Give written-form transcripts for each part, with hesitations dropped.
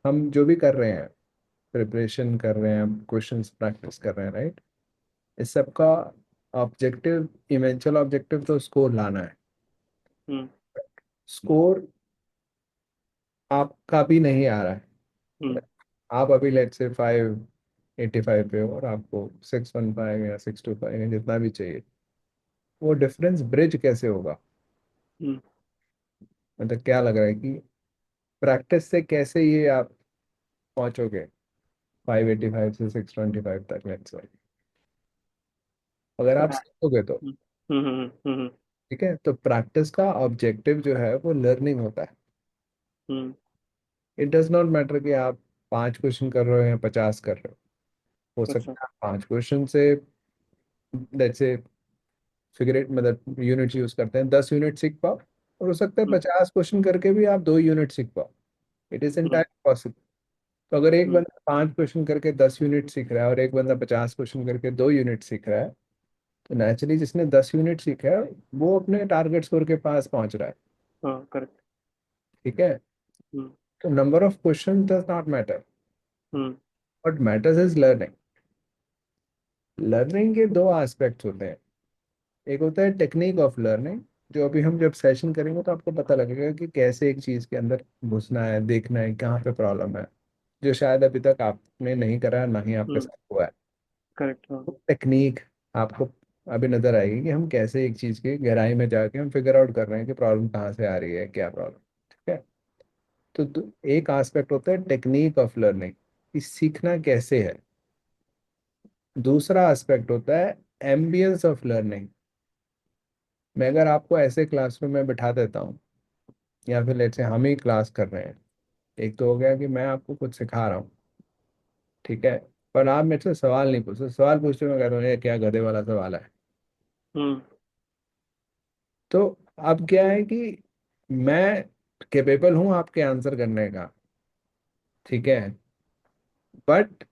हम जो भी कर रहे हैं, प्रिपरेशन कर रहे हैं, क्वेश्चंस प्रैक्टिस कर रहे हैं, राइट, इस सब का ऑब्जेक्टिव, इवेंचुअल ऑब्जेक्टिव तो स्कोर लाना है। हम्म। स्कोर आपका भी नहीं आ रहा है। हम्म। आप अभी लेट से 585 पे हो और आपको 615 या 625 या जितना भी चाहिए, वो डिफरेंस ब्रिज कैसे होगा? हम्म। मतलब क्या लग रहा है कि प्रैक्टिस से कैसे ये आप पहुंचोगे 585 से 625 तक, लेट्स से, अगर आप प्रैक्टिस। सीखोगे तो। हम्म। हम्म। हम्म। ठीक है, तो प्रैक्टिस का ऑब्जेक्टिव जो है वो लर्निंग होता है। हम्म। इट डज नॉट मैटर कि आप 5 क्वेश्चन कर रहे हो या 50 कर रहे हो अच्छा। सकता है आप 5 क्वेश्चन से, लेट्स से, फिगर इट, मतलब यूनिट यूज करते हैं, 10 यूनिट सीख पाओ, और हो सकता है हम्म। 50 क्वेश्चन करके भी आप 2 यूनिट सीख पाओ। It is hmm. Entire possible. तो अगर एक हम्म। बंदा 5 क्वेश्चन करके 10 यूनिट सीख रहा है और एक बंदा 50 क्वेश्चन करके 2 यूनिट सीख रहा है, तो नेचुरली जिसने 10 यूनिट सीखा है वो अपने टारगेट स्कोर के पास पहुंच रहा है। हाँ, करेक्ट। ठीक है, हम्म। तो number of question does not matter, hmm. What matters is learning. Learning के दो एस्पेक्ट्स होते हैं। एक होता है टेक्निक ऑफ लर्निंग, जो अभी हम जब सेशन करेंगे तो आपको पता लगेगा कि कैसे एक चीज के अंदर घुसना है, देखना है कहाँ पे प्रॉब्लम है, जो शायद अभी तक आपने नहीं करा है, ना ही आपके हम्म। साथ हुआ है। करेक्ट। हाँ। टेक्निक आपको अभी नजर आएगी कि हम कैसे एक चीज की गहराई में जाके हम फिगर आउट कर रहे हैं कि प्रॉब्लम कहाँ से आ रही है, क्या प्रॉब्लम। ठीक है, तो एक एस्पेक्ट होता है टेक्निक ऑफ लर्निंग, कि सीखना कैसे है। दूसरा एस्पेक्ट होता है एम्बियंस ऑफ लर्निंग। मैं अगर आपको ऐसे क्लासरूम में बिठा देता हूँ, या फिर लेट्स से हम ही क्लास कर रहे हैं, एक तो हो गया कि मैं आपको कुछ सिखा रहा हूँ, ठीक है, पर आप मेरे से सवाल नहीं पूछते, सवाल पूछते मैं कह रहा हूँ ये क्या गधे वाला सवाल है। हम्म। तो अब क्या है कि मैं कैपेबल हूँ आपके आंसर करने का, ठीक है, बट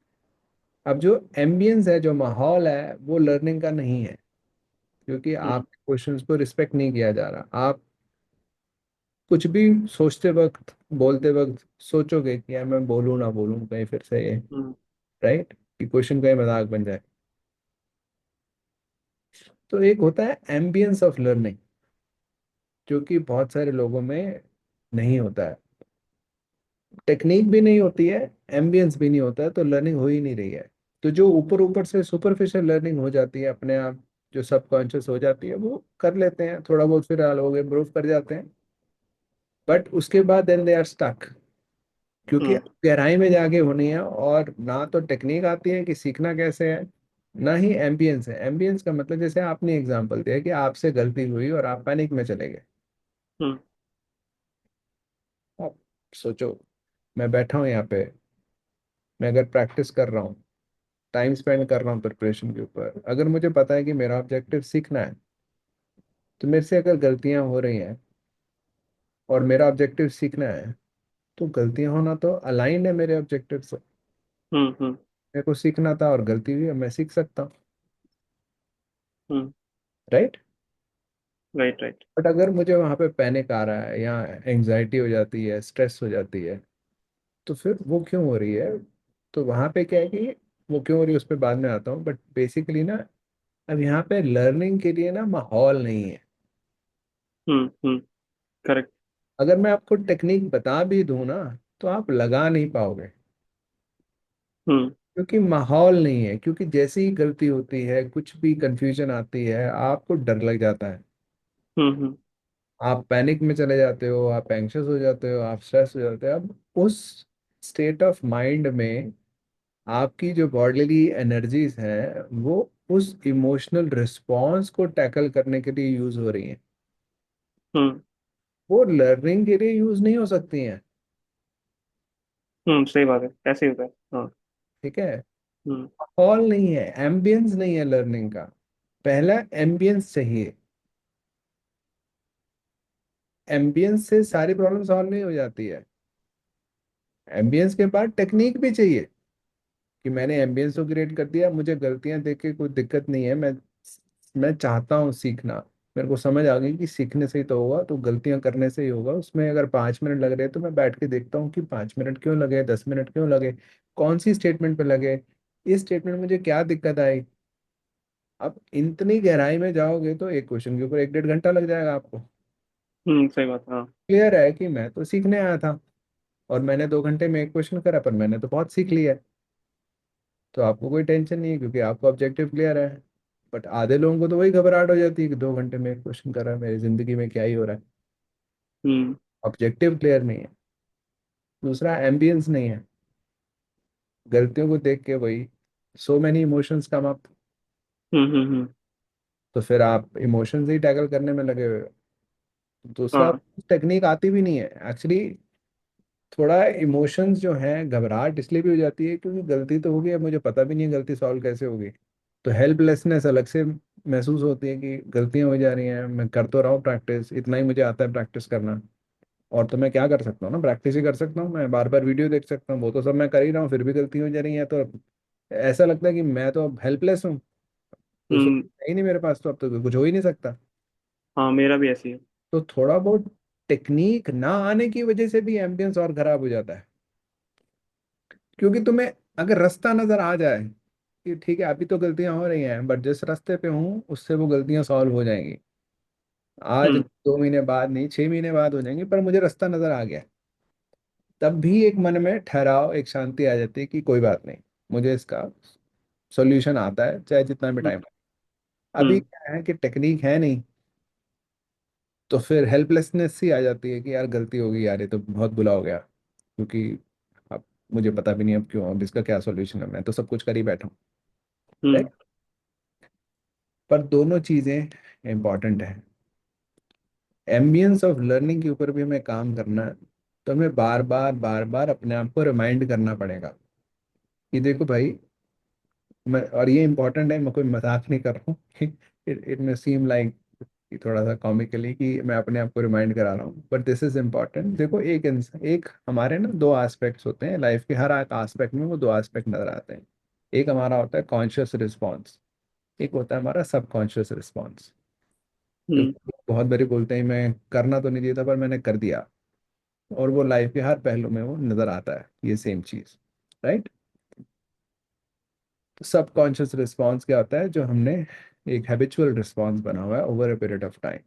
अब जो एम्बियंस है, जो माहौल है, वो लर्निंग का नहीं है, क्योंकि हम्म। आपके क्वेश्चंस को रिस्पेक्ट नहीं किया जा रहा। आप कुछ भी सोचते वक्त, बोलते वक्त सोचोगे कि यार मैं बोलूँ ना बोलूँ कहीं फिर से ये, हम्म। राइट, कि क्वेश्चन कहीं मजाक बन जाए। तो एक होता है एम्बियंस ऑफ लर्निंग, जो कि बहुत सारे लोगों में नहीं होता है। टेक्निक भी नहीं होती है, एम्बियंस भी नहीं होता है, तो लर्निंग हो ही नहीं रही है। तो जो ऊपर ऊपर से सुपरफिशियल लर्निंग हो जाती है अपने आप, जो सबकॉन्शियस हो जाती है, वो कर लेते हैं थोड़ा बहुत, फिर लोग इम्प्रूव कर जाते हैं, बट उसके बाद देन दे आर स्टक, क्योंकि हम्म। गहराई में जाके होनी है, और ना तो टेक्निक आती है कि सीखना कैसे है, ना ही एम्बियंस है। एम्बियंस का मतलब जैसे आपने एग्जांपल दिया कि आपसे गलती हुई और आप पैनिक में चले गए। हम्म। आप सोचो, मैं बैठा हूँ यहाँ पे, मैं अगर प्रैक्टिस कर रहा हूँ, टाइम स्पेंड कर रहा हूँ प्रिपरेशन के ऊपर, अगर मुझे पता है कि मेरा ऑब्जेक्टिव सीखना है, तो मेरे से अगर गलतियां हो रही हैं और मेरा ऑब्जेक्टिव सीखना है, तो गलतियां होना तो अलाइन है मेरे ऑब्जेक्टिव से। हम्म। हम्म। मेरे को सीखना था और गलती हुई, अब मैं सीख सकता हूँ, हम्म। राइट। Right, right. बट अगर मुझे वहां पे पैनिक आ रहा है या एंजाइटी हो जाती है, स्ट्रेस हो जाती है, तो फिर वो क्यों हो रही है? तो वहां पे क्या है कि वो क्यों हो रही है उस पर बाद में आता हूँ, बट बेसिकली ना, अब यहाँ पे लर्निंग के लिए ना माहौल नहीं है। हम्म। हम्म। करेक्ट। अगर मैं आपको टेक्निक बता भी दूं ना, तो आप लगा नहीं पाओगे, हम्म। क्योंकि माहौल नहीं है। क्योंकि जैसे ही गलती होती है, कुछ भी कंफ्यूजन आती है, आपको डर लग जाता है, हम्म। हम्म। आप पैनिक में चले जाते हो, आप एंग्शियस हो जाते हो, आप स्ट्रेस हो जाते हो। अब उस स्टेट ऑफ माइंड में आपकी जो बॉडीली एनर्जीज हैं, वो उस इमोशनल रिस्पॉन्स को टैकल करने के लिए यूज हो रही हैं, हम्म। वो लर्निंग के लिए यूज नहीं हो सकती हैं। सही बात है, ऐसे ही होता है। हाँ। ठीक है, हम्म। माहौल नहीं है, एम्बियंस नहीं है लर्निंग का। पहला एम्बियंस चाहिए। एम्बियंस से सारी प्रॉब्लम सॉल्व नहीं हो जाती है। एम्बियंस के बाद टेक्निक भी चाहिए, कि मैंने एम्बियंस तो क्रिएट कर दिया, मुझे गलतियां देख के कोई दिक्कत नहीं है, मैं चाहता हूँ सीखना, मेरे को समझ आ गई कि सीखने से ही तो होगा, तो गलतियां करने से ही होगा। उसमें अगर 5 मिनट लग रहे हैं तो मैं बैठ के देखता हूँ कि 5 मिनट क्यों लगे, 10 मिनट क्यों लगे, कौन सी स्टेटमेंट पे लगे, इस स्टेटमेंट में मुझे क्या दिक्कत आई। अब इतनी गहराई में जाओगे तो एक क्वेश्चन के ऊपर 1-1.5 घंटा लग जाएगा आपको। सही बात, हाँ। क्लियर है कि मैं तो सीखने आया था, और मैंने 2 घंटे में एक क्वेश्चन करा, पर मैंने तो बहुत सीख लिया है। तो आपको कोई टेंशन नहीं है क्योंकि आपको ऑब्जेक्टिव क्लियर है। बट आधे लोगों को तो वही घबराहट हो जाती है कि 2 घंटे में एक क्वेश्चन कर रहा है, मेरी जिंदगी में क्या ही हो रहा है। हम्म ऑब्जेक्टिव क्लियर नहीं है। दूसरा एम्बियंस नहीं है। गलतियों को देख के वही so many emotions come up. Hmm. तो फिर आप इमोशंस ही टैकल करने में लगे हुए हो। दूसरा, हाँ। टेक्निक आती भी नहीं है एक्चुअली। थोड़ा इमोशंस जो हैं, घबराहट इसलिए भी हो जाती है क्योंकि गलती तो होगी, अब मुझे पता भी नहीं है गलती सॉल्व कैसे होगी। तो हेल्पलेसनेस अलग से महसूस होती है कि गलतियां हो जा रही हैं, मैं कर तो रहा हूँ प्रैक्टिस, इतना ही मुझे आता है प्रैक्टिस करना। और तो मैं क्या कर सकता हूँ ना, प्रैक्टिस ही कर सकता हूँ, मैं बार बार वीडियो देख सकता हूँ, वो तो सब मैं कर ही रहा हूँ, फिर भी गलती हो जा रही है। तो ऐसा लगता है कि मैं तो अब हेल्पलेस हूँ, कोई हम्म। solution है ही नहीं मेरे पास, तो अब तो कुछ हो ही नहीं सकता। हाँ, मेरा भी ऐसी है। तो थोड़ा बहुत टेक्निक ना आने की वजह से भी एम्बियंस और खराब हो जाता है। क्योंकि तुम्हें अगर रास्ता नजर आ जाए कि ठीक है अभी तो गलतियां हो रही हैं, बट जिस रास्ते पे हूँ उससे वो गलतियां सॉल्व हो जाएंगी, आज हम्म 2 महीने बाद नहीं, 6 महीने बाद हो जाएंगी, पर मुझे रास्ता नजर आ गया, तब भी एक मन में ठहराव, एक शांति आ जाती है कि कोई बात नहीं, मुझे इसका सॉल्यूशन आता है चाहे जितना भी हम्म टाइम। अभी हम्म क्या है कि टेक्निक है नहीं, तो फिर हेल्पलेसनेस ही आ जाती है कि यार गलती हो गई यार, ये तो बहुत बुरा हो गया, क्योंकि अब मुझे पता भी नहीं अब क्यों, अब इसका क्या सॉल्यूशन है, मैं तो सब कुछ कर ही बैठा हूँ। हम्म राइट। पर दोनों चीजें इंपॉर्टेंट है। एम्बियंस ऑफ लर्निंग के ऊपर भी हमें काम करना है, तो हमें बार बार अपने आप को रिमाइंड करना पड़ेगा कि देखो भाई, मैं, और ये इंपॉर्टेंट है, मैं कोई मजाक नहीं कर रहा हूँ it it may seem like थोड़ा सा कॉमिकली कि मैं अपने आप को रिमाइंड करा रहा हूँ, बट दिस इज इम्पोर्टेंट। देखो एक हमारे ना दो एस्पेक्ट्स होते हैं लाइफ के, हर एक एस्पेक्ट में वो दो एस्पेक्ट नजर आते हैं। एक हमारा होता है कॉन्शियस रिस्पॉन्स, एक होता है हमारा सबकॉन्शियस रिस्पॉन्स। हम्म क्योंकि बहुत बारी बोलते हैं मैं करना तो नहीं चाहिए था पर मैंने कर दिया, और वो लाइफ के हर पहलू में वो नजर आता है ये सेम चीज। राइट। तो सबकॉन्शियस रिस्पॉन्स क्या होता है, जो हमने एक हैबिचुअल रिस्पॉन्स बना हुआ है over a period of time.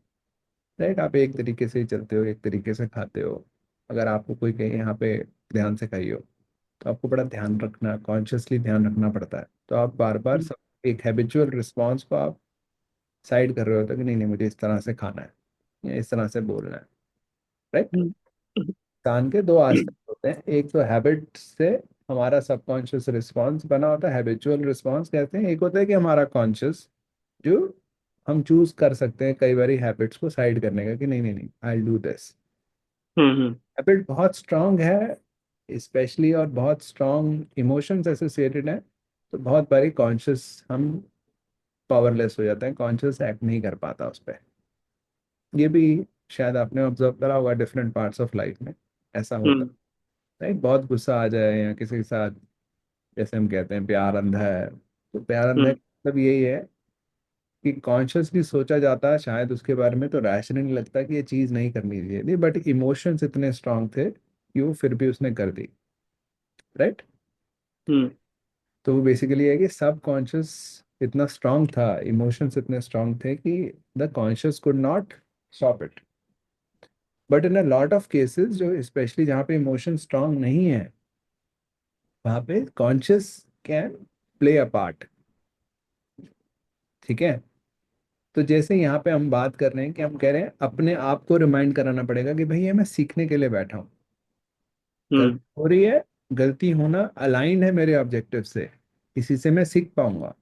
Right. आप एक तरीके से ही चलते हो, एक तरीके से खाते हो। अगर आपको कोई कहे यहाँ पे ध्यान से खाइए, तो आपको बड़ा ध्यान रखना, कॉन्शियसली ध्यान रखना पड़ता है। तो आप बार बार सब एक हैबिचुअल रिस्पॉन्स को आप साइड कर रहे होते हो कि नहीं नहीं मुझे इस तरह से खाना है या इस तरह से बोलना है। राइट। हम्म इंसान के दो एस्पेक्ट होते हैं, एक तो हैबिट से हमारा सबकॉन्शियस रिस्पॉन्स बना होता है, हैबिचुअल रिस्पॉन्स कहते हैं। एक होता है कि हमारा कॉन्शियस, जो हम चूज कर सकते हैं कई बार हैबिट्स को साइड करने का कि नहीं नहीं नहीं I do this. Hmm. Habit बहुत स्ट्रांग है स्पेशली, और बहुत स्ट्रांग इमोशंस एसोसिएटेड है, तो बहुत बारी कॉन्शियस हम पावरलेस हो जाते हैं, कॉन्शियस एक्ट नहीं कर पाता उस पर। ये भी शायद आपने ऑब्जर्व करा होगा डिफरेंट पार्ट्स ऑफ लाइफ में ऐसा होता हम्म है। राइट। बहुत गुस्सा आ जाए या किसी के साथ, जैसे हम कहते हैं प्यार अंधा है, तो प्यार अंधा हम्म का मतलब यही है कि कॉन्शियसली सोचा जाता है शायद उसके बारे में, तो रैशनली लगता है कि ये चीज़ नहीं करनी चाहिए थी, बट इमोशंस इतने स्ट्रांग थे कि वो फिर भी उसने कर दी। राइट। हम्म तो वो बेसिकली है कि सब कॉन्शियस इतना स्ट्रांग था, इमोशंस इतने स्ट्रांग थे कि the conscious could not stop it. But in a lot of cases, जो स्पेशली जहाँ पे इमोशन स्ट्रांग नहीं है, वहाँ पे conscious can play a part. ठीक है। तो जैसे यहाँ पे हम बात कर रहे हैं कि हम कह रहे हैं अपने आप को रिमाइंड कराना पड़ेगा कि भाई ये मैं सीखने के लिए बैठा हूँ, हम्म गलती हो रही है, गलती होना अलाइंड है मेरे ऑब्जेक्टिव से, इसी से मैं सीख पाऊंगा।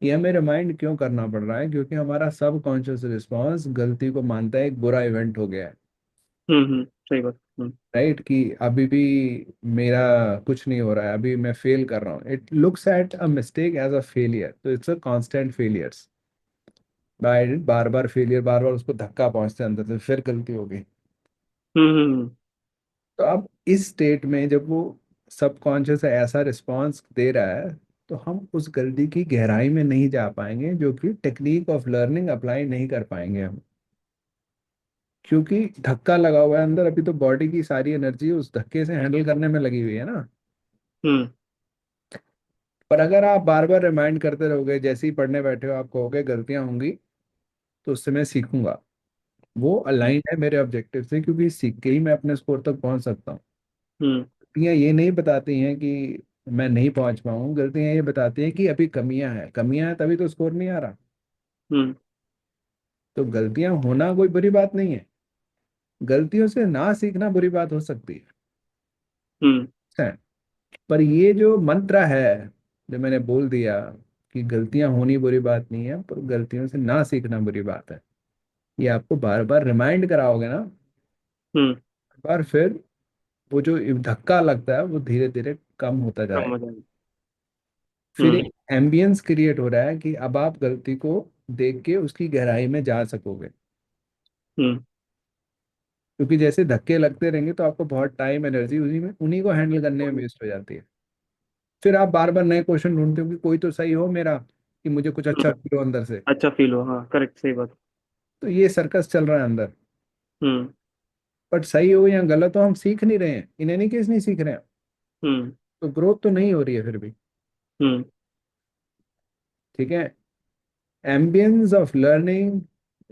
ये हमें रिमाइंड क्यों करना पड़ रहा है, क्योंकि हमारा सब कॉन्शियस रिस्पॉन्स गलती को मानता है एक बुरा इवेंट हो गया है। सही बात। राइट। कि अभी भी मेरा कुछ नहीं हो रहा है, अभी मैं फेल कर रहा हूँ, it looks at a mistake as a failure, तो इट्स अ कांस्टेंट फेलियर्स। बार बार फेलियर, बार बार उसको धक्का पहुंचते अंदर से, फिर गलती हो गई। हम्म। तो अब इस स्टेट में जब वो सबकॉन्शियस ऐसा रिस्पॉन्स दे रहा है, तो हम उस गलती की गहराई में नहीं जा पाएंगे, जो कि टेक्निक ऑफ लर्निंग अप्लाई नहीं कर पाएंगे हम। क्योंकि धक्का लगा हुआ है अंदर, अभी तो बॉडी की सारी एनर्जी उस धक्के से हैंडल करने में लगी हुई है ना। हम्म। पर अगर आप बार बार रिमाइंड करते रहोगे, जैसे ही पढ़ने बैठे हो आप कहोगे गलतियां होंगी, तो उससे मैं सीखूंगा। वो अलाइन है मेरे ऑब्जेक्टिव से, क्योंकि सीख के ही मैं अपने स्कोर तक पहुंच सकता हूँ। हम्म। गलतियां ये नहीं बताती हैं कि मैं नहीं पहुंच पाऊँ, गलतियां ये बताती हैं कि अभी कमियां हैं, तभी तो स्कोर नहीं आ रहा। हम्म। तो गलतियां होना कोई बुरी बात नहीं है, गलतियों से ना सीखना बुरी बात हो सकती हम्म। है। पर ये जो मंत्र है, जो मैंने बोल दिया कि गलतियां होनी बुरी बात नहीं है, पर गलतियों से ना सीखना बुरी बात है, ये आपको बार बार रिमाइंड कराओगे ना, हम्म। पर फिर वो जो धक्का लगता है वो धीरे धीरे कम होता कम जाएगा। हो जाएगा। फिर हम्म। एक एम्बियंस क्रिएट हो रहा है कि अब आप गलती को देख के उसकी गहराई में जा सकोगे। हम्म। क्योंकि जैसे धक्के लगते रहेंगे तो आपको बहुत टाइम एनर्जी उन्हीं में, उन्हीं को हैंडल करने में वेस्ट हो जाती है। फिर आप बार बार नए क्वेश्चन ढूंढते हो कि कोई तो सही हो मेरा, कि मुझे कुछ अच्छा हम्म। फील हो अंदर से। अच्छा फील हो, हाँ करेक्ट, सही बात। तो ये सर्कस चल रहा है अंदर। हम्म। बट सही हो या गलत हो, हम सीख नहीं रहे हैं, इन एनी केस नहीं सीख रहे हैं। हम्म। तो ग्रोथ तो नहीं हो रही है फिर भी। हम्म। ठीक है। एम्बियंस ऑफ लर्निंग,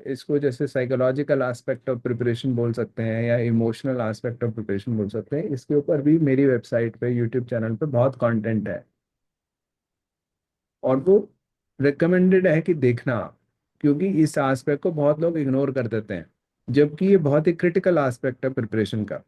इसको जैसे साइकोलॉजिकल एस्पेक्ट ऑफ प्रिपरेशन बोल सकते हैं या इमोशनल एस्पेक्ट ऑफ प्रिपरेशन बोल सकते हैं, इसके ऊपर भी मेरी वेबसाइट पे, यूट्यूब चैनल पे बहुत कंटेंट है। और वो रिकमेंडेड है कि देखना, क्योंकि इस एस्पेक्ट को बहुत लोग इग्नोर कर देते हैं, जबकि ये बहुत ही क्रिटिकल एस्पेक्ट है प्रिपरेशन का।